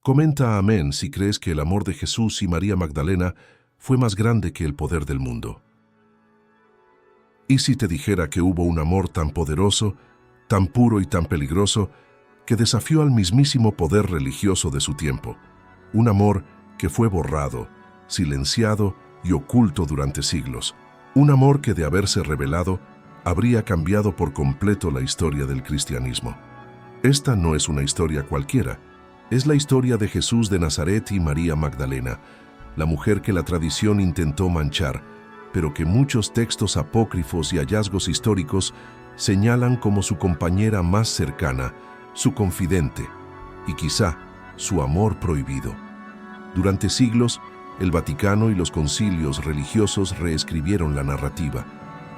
Comenta amén si crees que el amor de Jesús y María Magdalena fue más grande que el poder del mundo. ¿Y si te dijera que hubo un amor tan poderoso, tan puro y tan peligroso, que desafió al mismísimo poder religioso de su tiempo? Un amor que fue borrado, silenciado y oculto durante siglos. Un amor que, de haberse revelado, habría cambiado por completo la historia del cristianismo. Esta no es una historia cualquiera. Es la historia de Jesús de Nazaret y María Magdalena, la mujer que la tradición intentó manchar, pero que muchos textos apócrifos y hallazgos históricos señalan como su compañera más cercana, su confidente y quizá su amor prohibido. Durante siglos, el Vaticano y los concilios religiosos reescribieron la narrativa.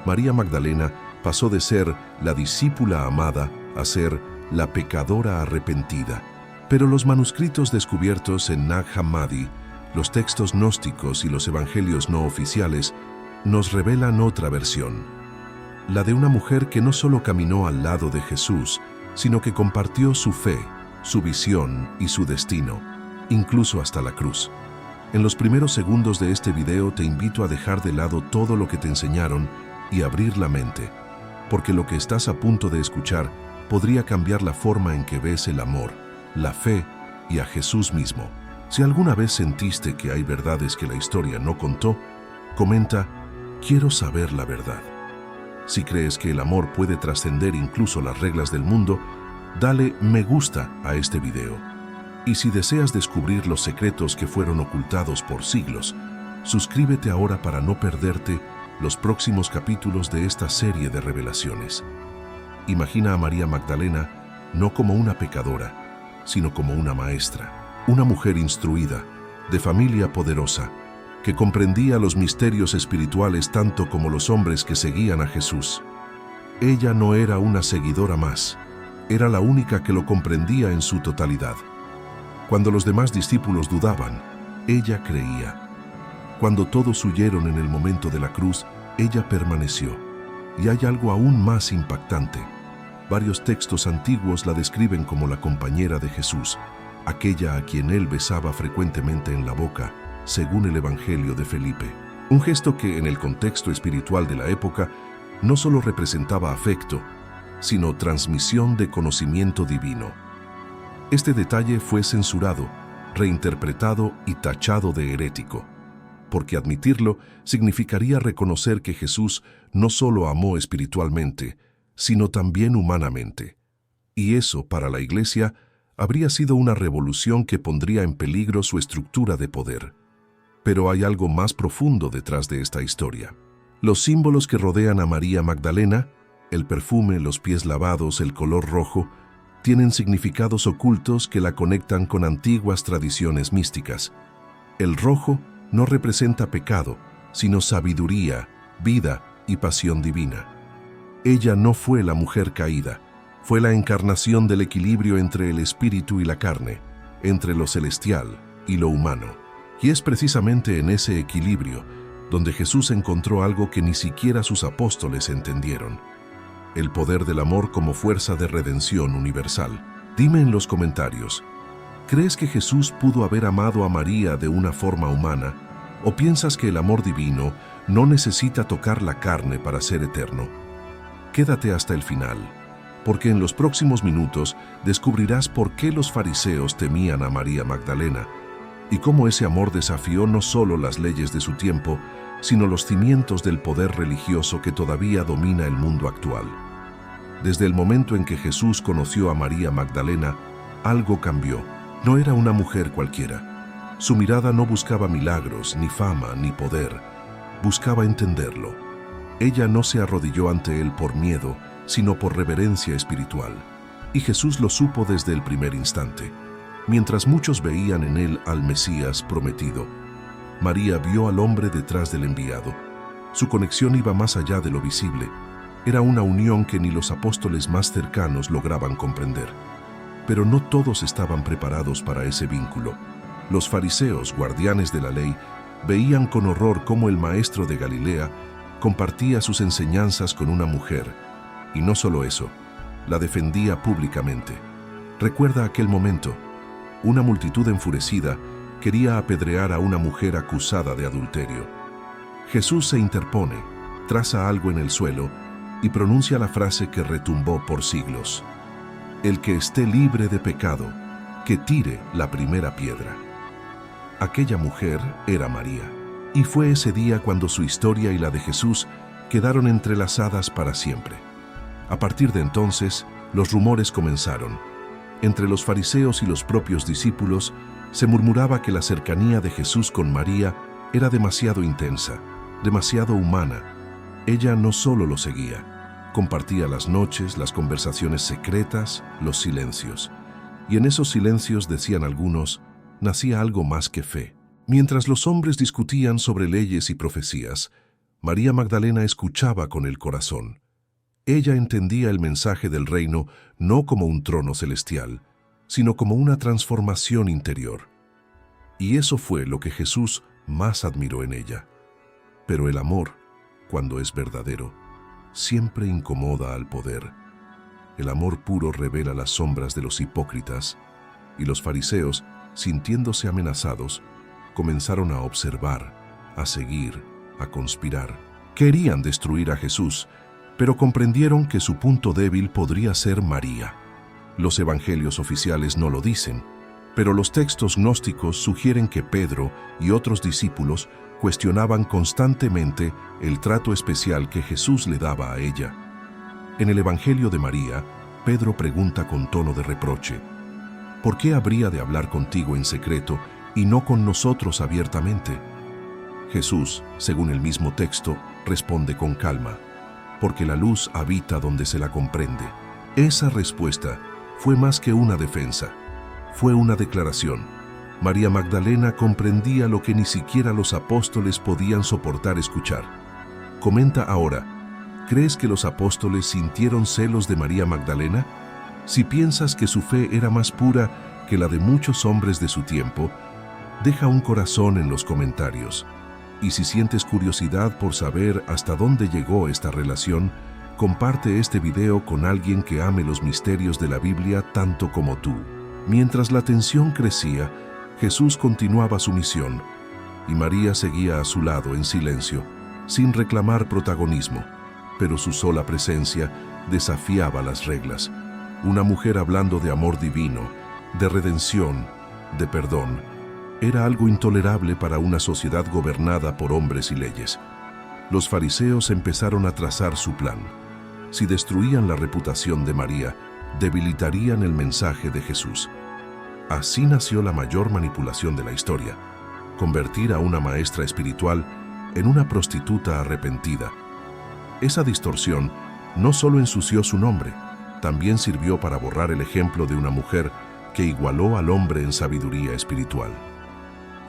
María Magdalena pasó de ser la discípula amada a ser la pecadora arrepentida. Pero los manuscritos descubiertos en Nag Hammadi, los textos gnósticos y los evangelios no oficiales nos revelan otra versión, la de una mujer que no solo caminó al lado de Jesús, sino que compartió su fe, su visión y su destino, incluso hasta la cruz. En los primeros segundos de este video te invito a dejar de lado todo lo que te enseñaron y abrir la mente, porque lo que estás a punto de escuchar podría cambiar la forma en que ves el amor, la fe y a Jesús mismo. Si alguna vez sentiste que hay verdades que la historia no contó, comenta, quiero saber la verdad. Si crees que el amor puede trascender incluso las reglas del mundo, dale me gusta a este video. Y si deseas descubrir los secretos que fueron ocultados por siglos, suscríbete ahora para no perderte los próximos capítulos de esta serie de revelaciones. Imagina a María Magdalena no como una pecadora, sino como una maestra, una mujer instruida, de familia poderosa, que comprendía los misterios espirituales tanto como los hombres que seguían a Jesús. Ella no era una seguidora más, era la única que lo comprendía en su totalidad. Cuando los demás discípulos dudaban, ella creía. Cuando todos huyeron en el momento de la cruz, ella permaneció. Y hay algo aún más impactante. Varios textos antiguos la describen como la compañera de Jesús, aquella a quien él besaba frecuentemente en la boca, según el Evangelio de Felipe. Un gesto que, en el contexto espiritual de la época, no solo representaba afecto, sino transmisión de conocimiento divino. Este detalle fue censurado, reinterpretado y tachado de herético, porque admitirlo significaría reconocer que Jesús no solo amó espiritualmente, sino también humanamente. Y eso, para la Iglesia, habría sido una revolución que pondría en peligro su estructura de poder. Pero hay algo más profundo detrás de esta historia. Los símbolos que rodean a María Magdalena, el perfume, los pies lavados, el color rojo, tienen significados ocultos que la conectan con antiguas tradiciones místicas. El rojo no representa pecado, sino sabiduría, vida y pasión divina. Ella no fue la mujer caída, fue la encarnación del equilibrio entre el espíritu y la carne, entre lo celestial y lo humano. Y es precisamente en ese equilibrio donde Jesús encontró algo que ni siquiera sus apóstoles entendieron: el poder del amor como fuerza de redención universal. Dime en los comentarios, ¿crees que Jesús pudo haber amado a María de una forma humana? ¿O piensas que el amor divino no necesita tocar la carne para ser eterno? Quédate hasta el final, porque en los próximos minutos descubrirás por qué los fariseos temían a María Magdalena y cómo ese amor desafió no solo las leyes de su tiempo, sino los cimientos del poder religioso que todavía domina el mundo actual. Desde el momento en que Jesús conoció a María Magdalena, algo cambió. No era una mujer cualquiera. Su mirada no buscaba milagros, ni fama, ni poder. Buscaba entenderlo. Ella no se arrodilló ante él por miedo, sino por reverencia espiritual. Y Jesús lo supo desde el primer instante. Mientras muchos veían en él al Mesías prometido, María vio al hombre detrás del enviado. Su conexión iba más allá de lo visible. Era una unión que ni los apóstoles más cercanos lograban comprender. Pero no todos estaban preparados para ese vínculo. Los fariseos, guardianes de la ley, veían con horror cómo el maestro de Galilea compartía sus enseñanzas con una mujer. Y no solo eso, la defendía públicamente. Recuerda aquel momento. Una multitud enfurecida quería apedrear a una mujer acusada de adulterio. Jesús se interpone, traza algo en el suelo y pronuncia la frase que retumbó por siglos: el que esté libre de pecado, que tire la primera piedra. Aquella mujer era María, y fue ese día cuando su historia y la de Jesús quedaron entrelazadas para siempre. A partir de entonces, los rumores comenzaron. Entre los fariseos y los propios discípulos se murmuraba que la cercanía de Jesús con María era demasiado intensa, demasiado humana. Ella no solo lo seguía, compartía las noches, las conversaciones secretas, los silencios. Y en esos silencios, decían algunos, nacía algo más que fe. Mientras los hombres discutían sobre leyes y profecías, María Magdalena escuchaba con el corazón. Ella entendía el mensaje del reino no como un trono celestial, sino como una transformación interior. Y eso fue lo que Jesús más admiró en ella. Pero el amor, cuando es verdadero, siempre incomoda al poder. El amor puro revela las sombras de los hipócritas, y los fariseos, sintiéndose amenazados, comenzaron a observar, a seguir, a conspirar. Querían destruir a Jesús, pero comprendieron que su punto débil podría ser María. Los evangelios oficiales no lo dicen, pero los textos gnósticos sugieren que Pedro y otros discípulos cuestionaban constantemente el trato especial que Jesús le daba a ella. En el Evangelio de María, Pedro pregunta con tono de reproche: ¿por qué habría de hablar contigo en secreto y no con nosotros abiertamente? Jesús, según el mismo texto, responde con calma: porque la luz habita donde se la comprende. Esa respuesta fue más que una defensa, fue una declaración. María Magdalena comprendía lo que ni siquiera los apóstoles podían soportar escuchar. Comenta ahora: ¿crees que los apóstoles sintieron celos de María Magdalena? Si piensas que su fe era más pura que la de muchos hombres de su tiempo, deja un corazón en los comentarios. Y si sientes curiosidad por saber hasta dónde llegó esta relación, comparte este video con alguien que ame los misterios de la Biblia tanto como tú. Mientras la tensión crecía, Jesús continuaba su misión, y María seguía a su lado en silencio, sin reclamar protagonismo, pero su sola presencia desafiaba las reglas. Una mujer hablando de amor divino, de redención, de perdón, era algo intolerable para una sociedad gobernada por hombres y leyes. Los fariseos empezaron a trazar su plan. Si destruían la reputación de María, debilitarían el mensaje de Jesús. Así nació la mayor manipulación de la historia: convertir a una maestra espiritual en una prostituta arrepentida. Esa distorsión no solo ensució su nombre, también sirvió para borrar el ejemplo de una mujer que igualó al hombre en sabiduría espiritual.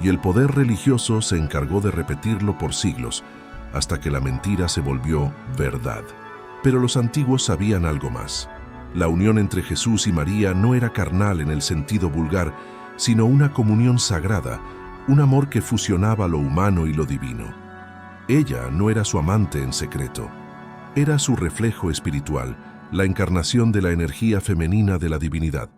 Y el poder religioso se encargó de repetirlo por siglos, hasta que la mentira se volvió verdad. Pero los antiguos sabían algo más. La unión entre Jesús y María no era carnal en el sentido vulgar, sino una comunión sagrada, un amor que fusionaba lo humano y lo divino. Ella no era su amante en secreto, era su reflejo espiritual, la encarnación de la energía femenina de la divinidad.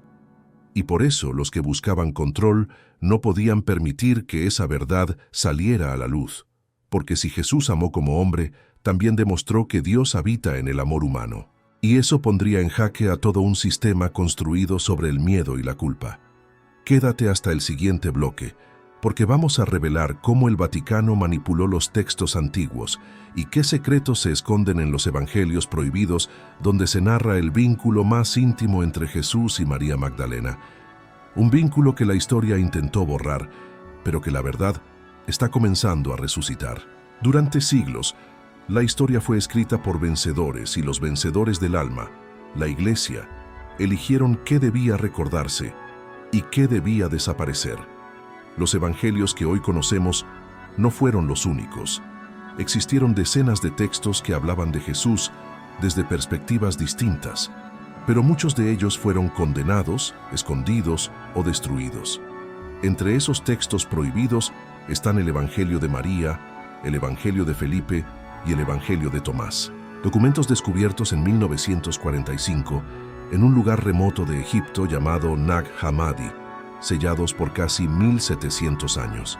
Y por eso los que buscaban control no podían permitir que esa verdad saliera a la luz, porque si Jesús amó como hombre, también demostró que Dios habita en el amor humano. Y eso pondría en jaque a todo un sistema construido sobre el miedo y la culpa. Quédate hasta el siguiente bloque, porque vamos a revelar cómo el Vaticano manipuló los textos antiguos y qué secretos se esconden en los evangelios prohibidos, donde se narra el vínculo más íntimo entre Jesús y María Magdalena. Un vínculo que la historia intentó borrar, pero que la verdad está comenzando a resucitar. Durante siglos, la historia fue escrita por vencedores, y los vencedores del alma, la Iglesia, eligieron qué debía recordarse y qué debía desaparecer. Los evangelios que hoy conocemos no fueron los únicos. Existieron decenas de textos que hablaban de Jesús desde perspectivas distintas, pero muchos de ellos fueron condenados, escondidos o destruidos. Entre esos textos prohibidos están el Evangelio de María, el Evangelio de Felipe y el Evangelio de Tomás. Documentos descubiertos en 1945 en un lugar remoto de Egipto llamado Nag Hammadi. sellados por casi 1700 años.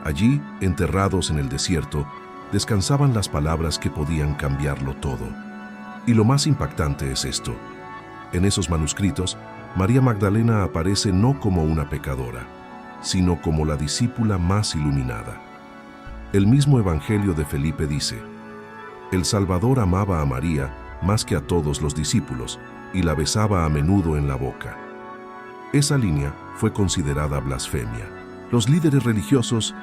Allí, enterrados en el desierto, descansaban las palabras que podían cambiarlo todo. Y lo más impactante es esto. En esos manuscritos, María Magdalena aparece no como una pecadora, sino como la discípula más iluminada. El mismo Evangelio de Felipe dice: el Salvador amaba a María más que a todos los discípulos y la besaba a menudo en la boca. Esa línea fue considerada blasfemia. Los líderes religiosos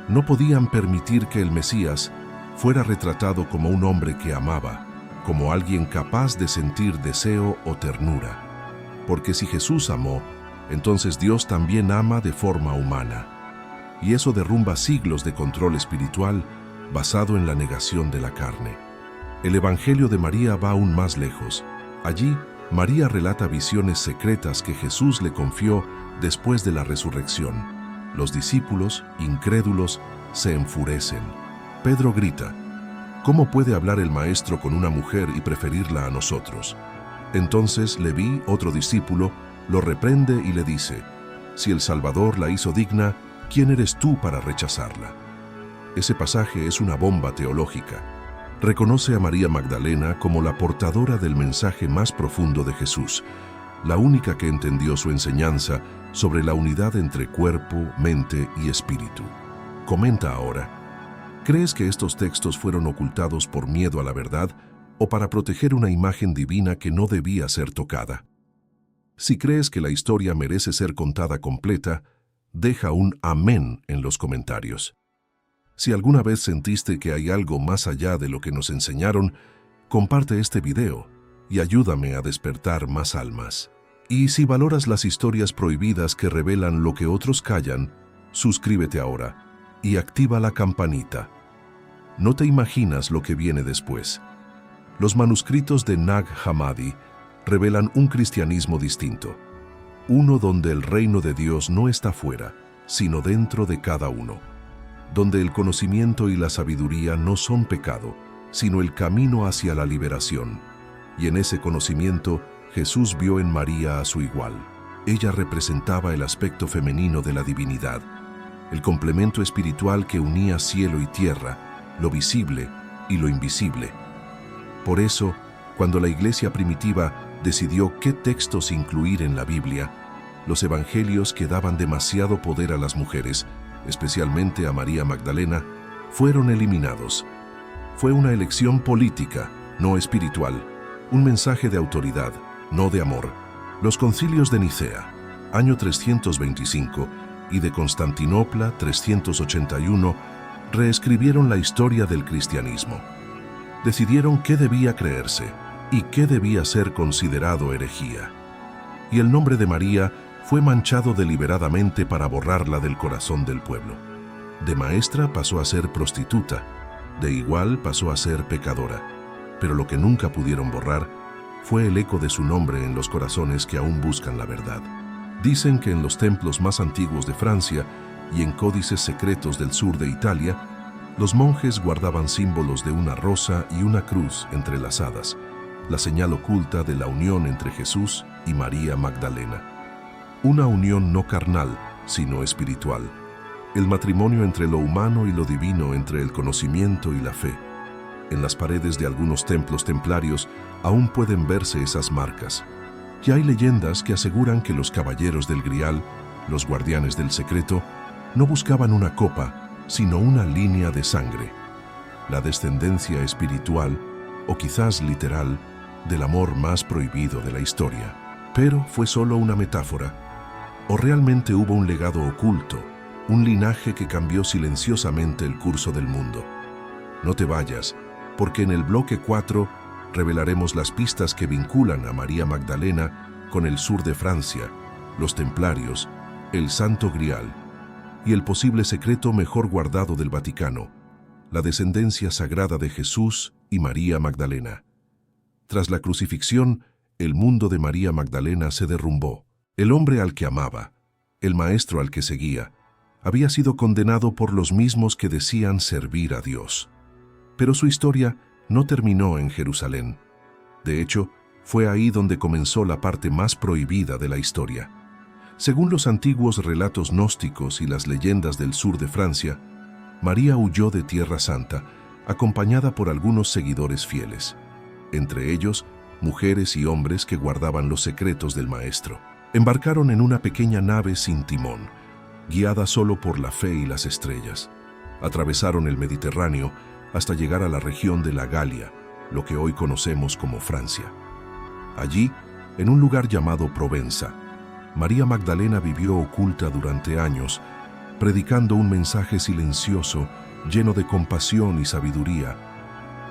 no podían permitir que el Mesías fuera retratado como un hombre que amaba, como alguien capaz de sentir deseo o ternura. Porque si Jesús amó, entonces Dios también ama de forma humana. Y eso derrumba siglos de control espiritual basado en la negación de la carne. El Evangelio de María va aún más lejos. Allí, María relata visiones secretas que Jesús le confió después de la resurrección. Los discípulos, incrédulos, se enfurecen. Pedro grita: ¿cómo puede hablar el Maestro con una mujer y preferirla a nosotros? Entonces Leví, otro discípulo, lo reprende y le dice: si el Salvador la hizo digna, ¿quién eres tú para rechazarla? Ese pasaje es una bomba teológica. Reconoce a María Magdalena como la portadora del mensaje más profundo de Jesús, la única que entendió su enseñanza sobre la unidad entre cuerpo, mente y espíritu. Comenta ahora: ¿crees que estos textos fueron ocultados por miedo a la verdad o para proteger una imagen divina que no debía ser tocada? Si crees que la historia merece ser contada completa, deja un amén en los comentarios. Si alguna vez sentiste que hay algo más allá de lo que nos enseñaron, comparte este video y ayúdame a despertar más almas. Y si valoras las historias prohibidas que revelan lo que otros callan, suscríbete ahora y activa la campanita. No te imaginas lo que viene después. Los manuscritos de Nag Hammadi revelan un cristianismo distinto, uno donde el reino de Dios no está fuera, sino dentro de cada uno, donde el conocimiento y la sabiduría no son pecado, sino el camino hacia la liberación. Y en ese conocimiento, Jesús vio en María a su igual. Ella representaba el aspecto femenino de la divinidad, el complemento espiritual que unía cielo y tierra, lo visible y lo invisible. Por eso, cuando la iglesia primitiva decidió qué textos incluir en la Biblia, los evangelios que daban demasiado poder a las mujeres, especialmente a María Magdalena, fueron eliminados. Fue una elección política, no espiritual, un mensaje de autoridad, no de amor. Los concilios de Nicea, año 325, y de Constantinopla, 381, reescribieron la historia del cristianismo. Decidieron qué debía creerse y qué debía ser considerado herejía. Y el nombre de María fue manchado deliberadamente para borrarla del corazón del pueblo. De maestra pasó a ser prostituta, de igual pasó a ser pecadora, pero lo que nunca pudieron borrar fue el eco de su nombre en los corazones que aún buscan la verdad. Dicen que en los templos más antiguos de Francia y en códices secretos del sur de Italia, los monjes guardaban símbolos de una rosa y una cruz entrelazadas, la señal oculta de la unión entre Jesús y María Magdalena. Una unión no carnal, sino espiritual. El matrimonio entre lo humano y lo divino, entre el conocimiento y la fe. En las paredes de algunos templos templarios aún pueden verse esas marcas. Y hay leyendas que aseguran que los caballeros del Grial, los guardianes del secreto, no buscaban una copa, sino una línea de sangre. La descendencia espiritual, o quizás literal, del amor más prohibido de la historia. Pero fue solo una metáfora. ¿O realmente hubo un legado oculto, un linaje que cambió silenciosamente el curso del mundo? No te vayas, porque en el bloque 4 revelaremos las pistas que vinculan a María Magdalena con el sur de Francia, los templarios, el Santo Grial y el posible secreto mejor guardado del Vaticano, la descendencia sagrada de Jesús y María Magdalena. Tras la crucifixión, el mundo de María Magdalena se derrumbó. El hombre al que amaba, el maestro al que seguía, había sido condenado por los mismos que decían servir a Dios. Pero su historia no terminó en Jerusalén. De hecho, fue ahí donde comenzó la parte más prohibida de la historia. Según los antiguos relatos gnósticos y las leyendas del sur de Francia, María huyó de Tierra Santa, acompañada por algunos seguidores fieles, entre ellos mujeres y hombres que guardaban los secretos del Maestro. Embarcaron en una pequeña nave sin timón, guiada solo por la fe y las estrellas. Atravesaron el Mediterráneo hasta llegar a la región de la Galia, lo que hoy conocemos como Francia. Allí, en un lugar llamado Provenza, María Magdalena vivió oculta durante años, predicando un mensaje silencioso, lleno de compasión y sabiduría.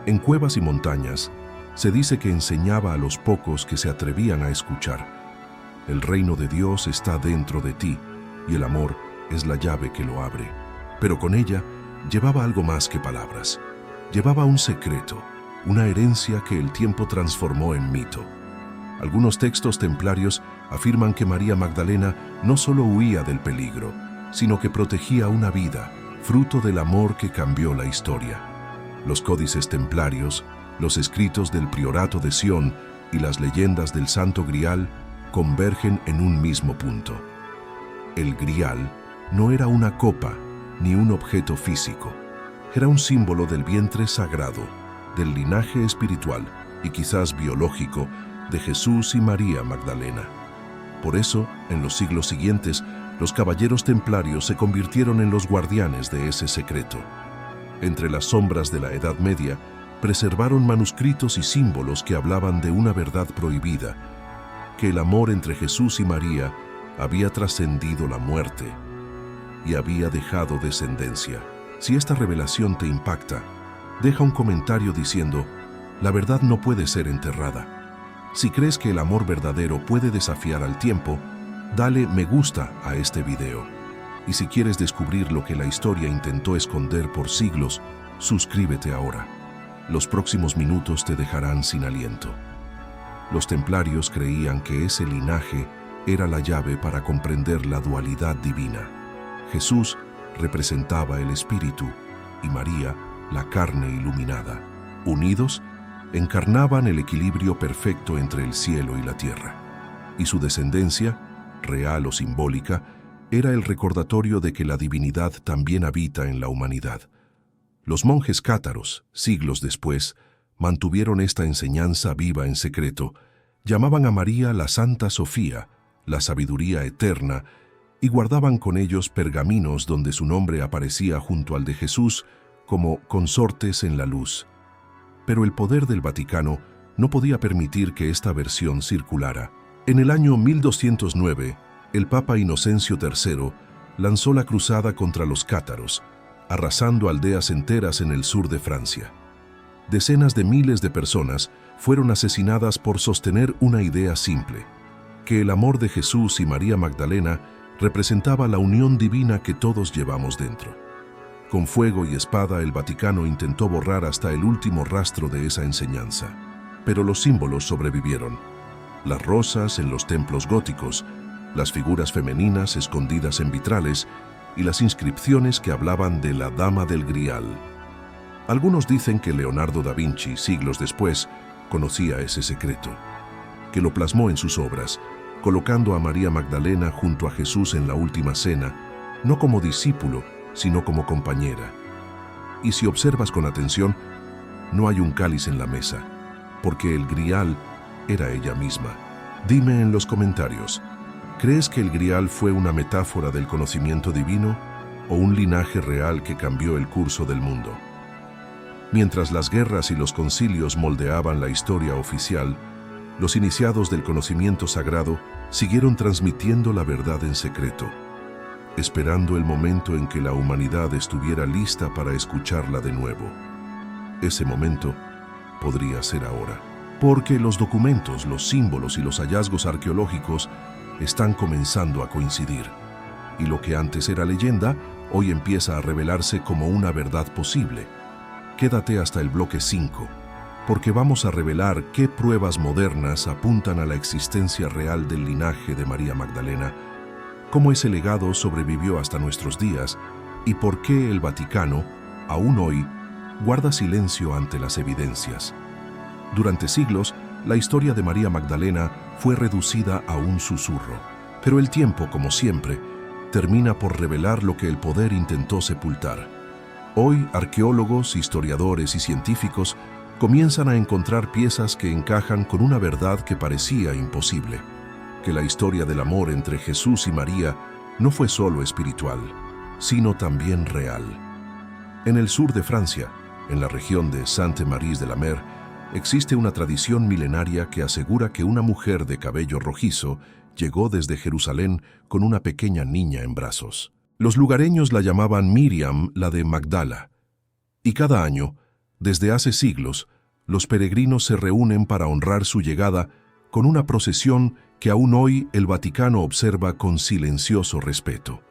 En cuevas y montañas, se dice que enseñaba a los pocos que se atrevían a escuchar: el reino de Dios está dentro de ti, y el amor es la llave que lo abre. Pero con ella llevaba algo más que palabras. Llevaba un secreto, una herencia que el tiempo transformó en mito. Algunos textos templarios afirman que María Magdalena no solo huía del peligro, sino que protegía una vida, fruto del amor que cambió la historia. Los códices templarios, los escritos del Priorato de Sion y las leyendas del Santo Grial convergen en un mismo punto. El Grial no era una copa ni un objeto físico. Era un símbolo del vientre sagrado, del linaje espiritual y quizás biológico de Jesús y María Magdalena. Por eso, en los siglos siguientes, los caballeros templarios se convirtieron en los guardianes de ese secreto. Entre las sombras de la Edad Media, preservaron manuscritos y símbolos que hablaban de una verdad prohibida, que el amor entre Jesús y María había trascendido la muerte y había dejado descendencia. Si esta revelación te impacta, deja un comentario diciendo: la verdad no puede ser enterrada. Si crees que el amor verdadero puede desafiar al tiempo, dale me gusta a este video. Y si quieres descubrir lo que la historia intentó esconder por siglos, suscríbete ahora. Los próximos minutos te dejarán sin aliento. Los templarios creían que ese linaje era la llave para comprender la dualidad divina. Jesús representaba el espíritu y María la carne iluminada. Unidos, encarnaban el equilibrio perfecto entre el cielo y la tierra. Y su descendencia, real o simbólica, era el recordatorio de que la divinidad también habita en la humanidad. Los monjes cátaros, siglos después, mantuvieron esta enseñanza viva en secreto. Llamaban a María la Santa Sofía, la sabiduría eterna, y guardaban con ellos pergaminos donde su nombre aparecía junto al de Jesús como consortes en la luz. Pero el poder del Vaticano no podía permitir que esta versión circulara. En el año 1209, el Papa Inocencio III lanzó la cruzada contra los cátaros, arrasando aldeas enteras en el sur de Francia. Decenas de miles de personas fueron asesinadas por sostener una idea simple: que el amor de Jesús y María Magdalena representaba la unión divina que todos llevamos dentro. Con fuego y espada, el Vaticano intentó borrar hasta el último rastro de esa enseñanza. Pero los símbolos sobrevivieron. Las rosas en los templos góticos, las figuras femeninas escondidas en vitrales y las inscripciones que hablaban de la Dama del Grial. Algunos dicen que Leonardo da Vinci, siglos después, conocía ese secreto, que lo plasmó en sus obras, colocando a María Magdalena junto a Jesús en la última cena, no como discípulo, sino como compañera. Y si observas con atención, no hay un cáliz en la mesa, porque el Grial era ella misma. Dime en los comentarios, ¿crees que el Grial fue una metáfora del conocimiento divino o un linaje real que cambió el curso del mundo? Mientras las guerras y los concilios moldeaban la historia oficial, los iniciados del conocimiento sagrado siguieron transmitiendo la verdad en secreto, esperando el momento en que la humanidad estuviera lista para escucharla de nuevo. Ese momento podría ser ahora, porque los documentos, los símbolos y los hallazgos arqueológicos están comenzando a coincidir, y lo que antes era leyenda, hoy empieza a revelarse como una verdad posible. Quédate hasta el bloque 5, porque vamos a revelar qué pruebas modernas apuntan a la existencia real del linaje de María Magdalena, cómo ese legado sobrevivió hasta nuestros días y por qué el Vaticano, aún hoy, guarda silencio ante las evidencias. Durante siglos, la historia de María Magdalena fue reducida a un susurro. Pero el tiempo, como siempre, termina por revelar lo que el poder intentó sepultar. Hoy, arqueólogos, historiadores y científicos comienzan a encontrar piezas que encajan con una verdad que parecía imposible, que la historia del amor entre Jesús y María no fue solo espiritual, sino también real. En el sur de Francia, en la región de Sainte-Marie-de-la-Mer, existe una tradición milenaria que asegura que una mujer de cabello rojizo llegó desde Jerusalén con una pequeña niña en brazos. Los lugareños la llamaban Miriam, la de Magdala, y cada año, desde hace siglos, los peregrinos se reúnen para honrar su llegada con una procesión que aún hoy el Vaticano observa con silencioso respeto.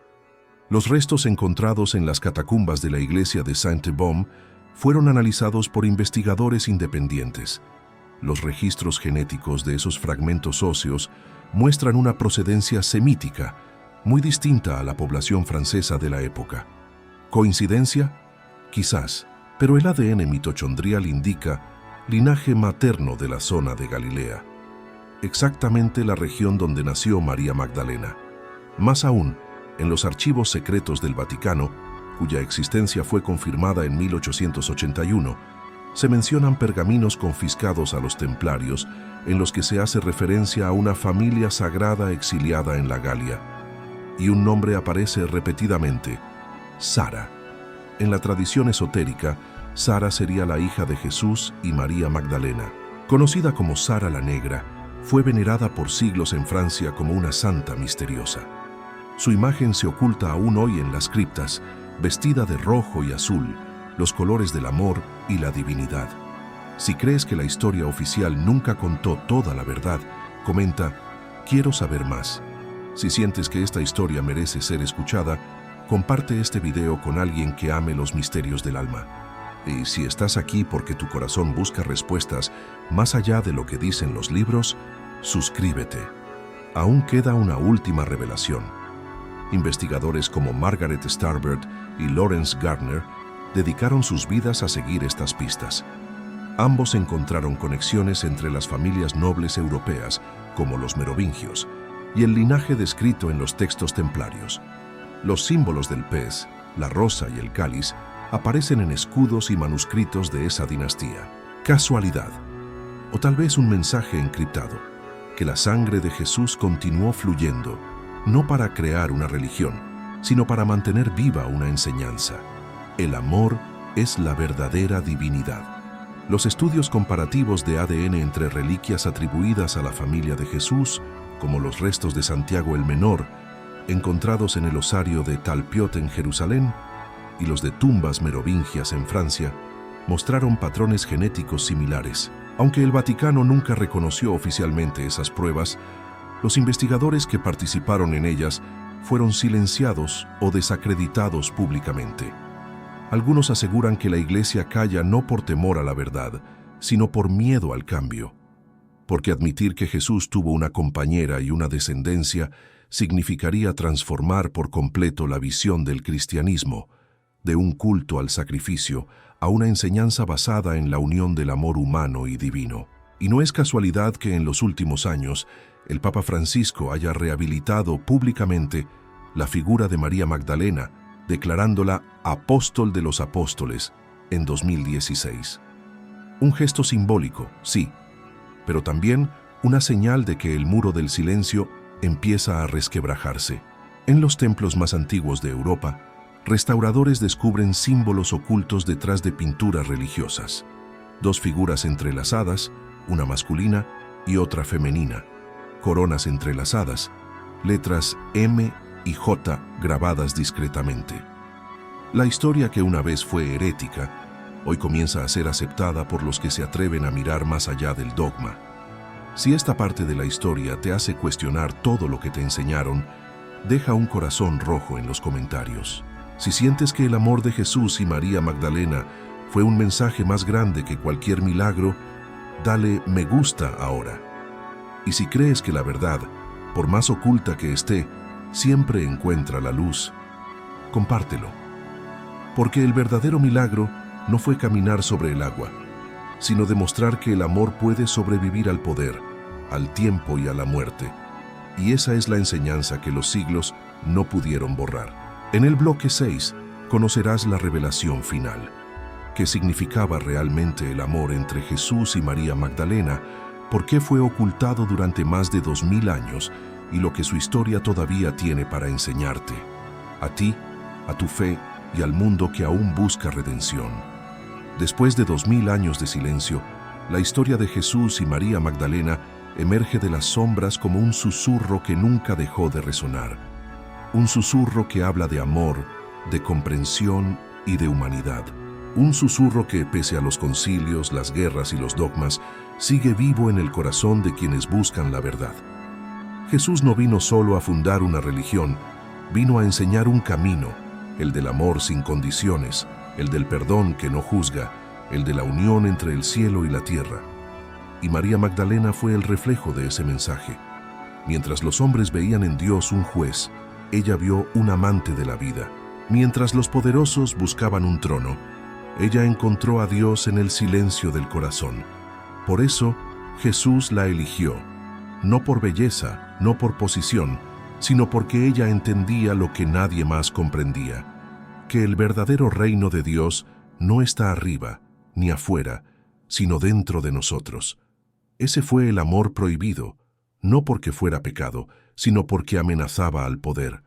Los restos encontrados en las catacumbas de la iglesia de Saint-Baume fueron analizados por investigadores independientes. Los registros genéticos de esos fragmentos óseos muestran una procedencia semítica, muy distinta a la población francesa de la época. ¿Coincidencia? Quizás, pero el ADN mitochondrial indica linaje materno de la zona de Galilea, exactamente la región donde nació María Magdalena. Más aún, en los archivos secretos del Vaticano, cuya existencia fue confirmada en 1881, se mencionan pergaminos confiscados a los templarios en los que se hace referencia a una familia sagrada exiliada en la Galia. Y un nombre aparece repetidamente: Sara. En la tradición esotérica, Sara sería la hija de Jesús y María Magdalena. Conocida como Sara la Negra, fue venerada por siglos en Francia como una santa misteriosa. Su imagen se oculta aún hoy en las criptas, vestida de rojo y azul, los colores del amor y la divinidad. Si crees que la historia oficial nunca contó toda la verdad, comenta: quiero saber más. Si sientes que esta historia merece ser escuchada, comparte este video con alguien que ame los misterios del alma. Y si estás aquí porque tu corazón busca respuestas más allá de lo que dicen los libros, suscríbete. Aún queda una última revelación. Investigadores como Margaret Starbird y Lawrence Gardner dedicaron sus vidas a seguir estas pistas. Ambos encontraron conexiones entre las familias nobles europeas, como los merovingios, y el linaje descrito en los textos templarios. Los símbolos del pez, la rosa y el cáliz aparecen en escudos y manuscritos de esa dinastía. ¿Casualidad? O tal vez un mensaje encriptado, que la sangre de Jesús continuó fluyendo, no para crear una religión, sino para mantener viva una enseñanza. El amor es la verdadera divinidad. Los estudios comparativos de ADN entre reliquias atribuidas a la familia de Jesús, como los restos de Santiago el Menor, encontrados en el osario de Talpiot en Jerusalén, y los de tumbas merovingias en Francia, mostraron patrones genéticos similares. Aunque el Vaticano nunca reconoció oficialmente esas pruebas, los investigadores que participaron en ellas fueron silenciados o desacreditados públicamente. Algunos aseguran que la Iglesia calla no por temor a la verdad, sino por miedo al cambio. Porque admitir que Jesús tuvo una compañera y una descendencia significaría transformar por completo la visión del cristianismo, de un culto al sacrificio a una enseñanza basada en la unión del amor humano y divino. Y no es casualidad que en los últimos años el Papa Francisco haya rehabilitado públicamente la figura de María Magdalena, declarándola apóstol de los apóstoles en 2016. Un gesto simbólico, sí, pero también una señal de que el muro del silencio empieza a resquebrajarse. En los templos más antiguos de Europa, restauradores descubren símbolos ocultos detrás de pinturas religiosas. Dos figuras entrelazadas, una masculina y otra femenina, coronas entrelazadas, letras M y J grabadas discretamente. La historia que una vez fue herética, hoy comienza a ser aceptada por los que se atreven a mirar más allá del dogma. Si esta parte de la historia te hace cuestionar todo lo que te enseñaron, deja un corazón rojo en los comentarios. Si sientes que el amor de Jesús y María Magdalena fue un mensaje más grande que cualquier milagro, dale me gusta ahora. Y si crees que la verdad, por más oculta que esté, siempre encuentra la luz, compártelo. Porque el verdadero milagro no fue caminar sobre el agua, sino demostrar que el amor puede sobrevivir al poder, al tiempo y a la muerte. Y esa es la enseñanza que los siglos no pudieron borrar. En el bloque 6 conocerás la revelación final, qué significaba realmente el amor entre Jesús y María Magdalena, por qué fue ocultado durante más de 2000 años y lo que su historia todavía tiene para enseñarte, a ti, a tu fe y al mundo que aún busca redención. Después de 2000 años de silencio, la historia de Jesús y María Magdalena emerge de las sombras como un susurro que nunca dejó de resonar. Un susurro que habla de amor, de comprensión y de humanidad. Un susurro que, pese a los concilios, las guerras y los dogmas, sigue vivo en el corazón de quienes buscan la verdad. Jesús no vino solo a fundar una religión, vino a enseñar un camino, el del amor sin condiciones, el del perdón que no juzga, el de la unión entre el cielo y la tierra. Y María Magdalena fue el reflejo de ese mensaje. Mientras los hombres veían en Dios un juez, ella vio un amante de la vida. Mientras los poderosos buscaban un trono, ella encontró a Dios en el silencio del corazón. Por eso, Jesús la eligió, no por belleza, no por posición, sino porque ella entendía lo que nadie más comprendía, que el verdadero reino de Dios no está arriba ni afuera, sino dentro de nosotros. Ese fue el amor prohibido, no porque fuera pecado, sino porque amenazaba al poder.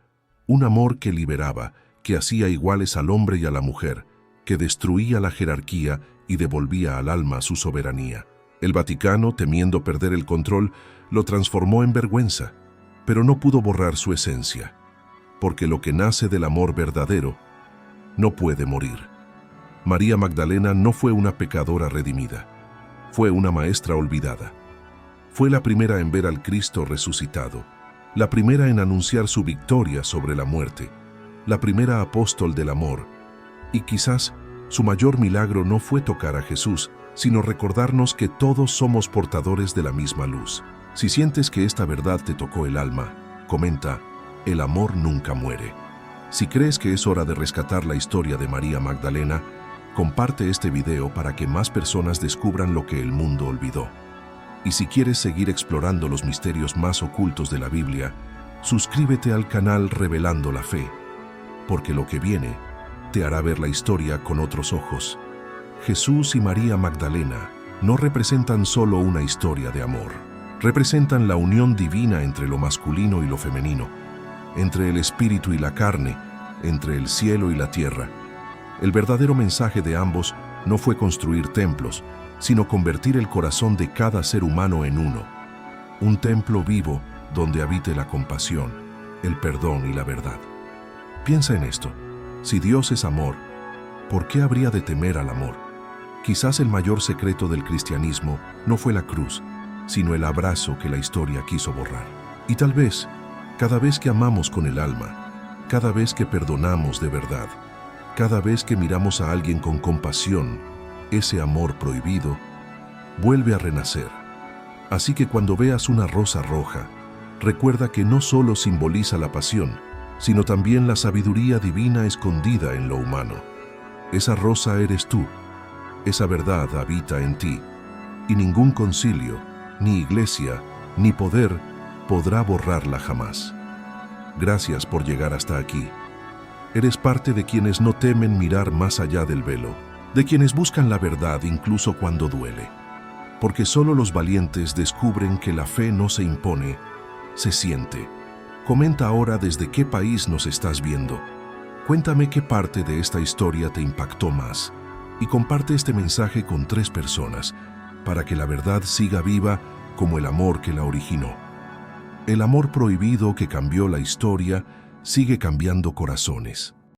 Un amor que liberaba, que hacía iguales al hombre y a la mujer, que destruía la jerarquía y devolvía al alma su soberanía. El Vaticano, temiendo perder el control, lo transformó en vergüenza, pero no pudo borrar su esencia, porque lo que nace del amor verdadero no puede morir. María Magdalena no fue una pecadora redimida, fue una maestra olvidada. Fue la primera en ver al Cristo resucitado, la primera en anunciar su victoria sobre la muerte, la primera apóstol del amor, y quizás su mayor milagro no fue tocar a Jesús, sino recordarnos que todos somos portadores de la misma luz. Si sientes que esta verdad te tocó el alma, comenta, el amor nunca muere. Si crees que es hora de rescatar la historia de María Magdalena, comparte este video para que más personas descubran lo que el mundo olvidó. Y si quieres seguir explorando los misterios más ocultos de la Biblia, suscríbete al canal Revelando la Fe, porque lo que viene te hará ver la historia con otros ojos. Jesús y María Magdalena no representan solo una historia de amor. Representan la unión divina entre lo masculino y lo femenino, entre el espíritu y la carne, entre el cielo y la tierra. El verdadero mensaje de ambos no fue construir templos, sino convertir el corazón de cada ser humano en uno. Un templo vivo donde habite la compasión, el perdón y la verdad. Piensa en esto. Si Dios es amor, ¿por qué habría de temer al amor? Quizás el mayor secreto del cristianismo no fue la cruz, sino el abrazo que la historia quiso borrar. Y tal vez, cada vez que amamos con el alma, cada vez que perdonamos de verdad, cada vez que miramos a alguien con compasión, ese amor prohibido vuelve a renacer. Así que cuando veas una rosa roja, recuerda que no solo simboliza la pasión, sino también la sabiduría divina escondida en lo humano. Esa rosa eres tú, esa verdad habita en ti, y ningún concilio, ni iglesia, ni poder podrá borrarla jamás. Gracias por llegar hasta aquí. Eres parte de quienes no temen mirar más allá del velo, de quienes buscan la verdad incluso cuando duele. Porque solo los valientes descubren que la fe no se impone, se siente. Comenta ahora desde qué país nos estás viendo. Cuéntame qué parte de esta historia te impactó más y comparte este mensaje con 3 personas para que la verdad siga viva como el amor que la originó. El amor prohibido que cambió la historia sigue cambiando corazones.